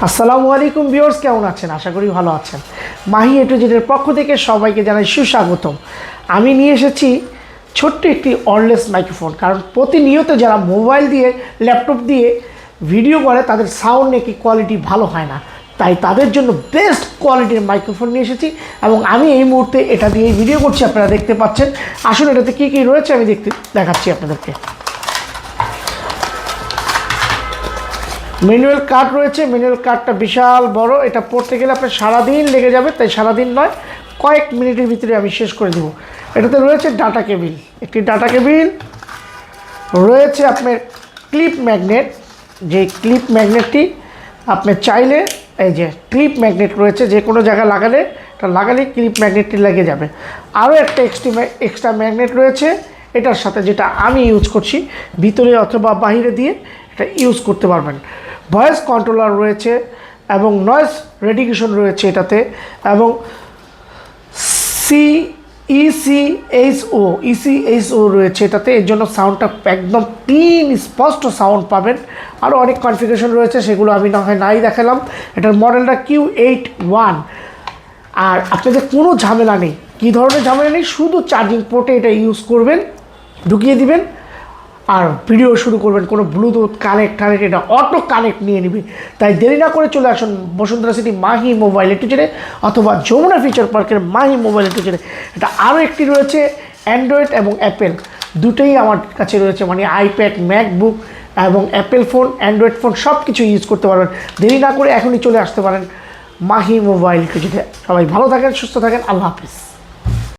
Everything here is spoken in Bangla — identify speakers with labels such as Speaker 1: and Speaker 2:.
Speaker 1: আসসালামু আলাইকুম ভিউয়ার্স, কেমন আছেন? আশা করি ভালো আছেন। মাহি এ টু জেডের পক্ষ থেকে সবাইকে জানাই সুস্বাগতম। আমি নিয়ে এসেছি ছোট্ট একটি ওয়্যারলেস মাইক্রোফোন, কারণ প্রতিনিয়ত যারা মোবাইল দিয়ে ল্যাপটপ দিয়ে ভিডিও করে তাদের সাউন্ড নাকি কোয়ালিটি ভালো হয় না, তাই তাদের জন্য বেস্ট কোয়ালিটির মাইক্রোফোন নিয়ে এসেছি এবং আমি এই মুহূর্তে এটা দিয়েই ভিডিও করছি। আপনারা দেখতে পাচ্ছেন। আসলে এটাতে কী কী রয়েছে আমি দেখাচ্ছি আপনাদেরকে। ম্যানুয়াল কার্ড রয়েছে, ম্যানুয়াল কার্ডটা বিশাল বড়, এটা পড়তে গেলে আপনার সারাদিন লেগে যাবে, তাই সারাদিন নয়, কয়েক মিনিটের ভিতরে আমি শেষ করে দেব। এটাতে রয়েছে ডাটা কেবিল, একটি ডাটা কেবিল রয়েছে, আপনার ক্লিপ ম্যাগনেট, যে ক্লিপ ম্যাগনেটটি আপনি চাইলে এই যে ক্লিপ ম্যাগনেট রয়েছে, যে কোনো জায়গায় লাগালেই ক্লিপ ম্যাগনেটটি লেগে যাবে। আরও একটা এক্সট্রা ম্যাগনেট রয়েছে এটার সাথে, যেটা আমি ইউজ করছি, ভিতরে অথবা বাহিরে দিয়ে এটা ইউজ করতে পারবেন। ভয়েস কন্ট্রোলার রয়েছে এবং নয়েজ রেডিকেশন রয়েছে এটাতে, এবং ইসিএইচও রয়েছে এটাতে, এর জন্য সাউন্ডটা একদম ক্লিন স্পষ্ট সাউন্ড পাবেন। আরও অনেক কনফিগারেশন রয়েছে, সেগুলো আমি নাই দেখালাম। এটার মডেলটা Q81। আর আপনাদের কোনো ঝামেলা নেই, কী ধরনের ঝামেলা নেই, শুধু চার্জিং পোর্টে এটা ইউজ করবেন, ঢুকিয়ে দিবেন আর ভিডিও শুরু করবেন। কোনো ব্লুটুথ কানেক্ট এটা অটো কানেক্ট নিয়ে নেবে। তাই দেরি না করে চলে আসুন বসুন্ধরা সিটি মাহি মোবাইল এ টু জেডে, অথবা যমুনা ফিচার পার্কের মাহি মোবাইল এ টু জেডে। এটা আরও একটি রয়েছে অ্যান্ড্রয়েড এবং অ্যাপেল, দুটোই আমার কাছে রয়েছে, মানে আইপ্যাড, ম্যাকবুক এবং অ্যাপেল ফোন, অ্যান্ড্রয়েড ফোন সব কিছু ইউজ করতে পারবেন। দেরি না করে এখনই চলে আসতে পারেন মাহি মোবাইল এ টু জেডে। সবাই ভালো থাকেন, সুস্থ থাকেন, আল্লাহ হাফিজ।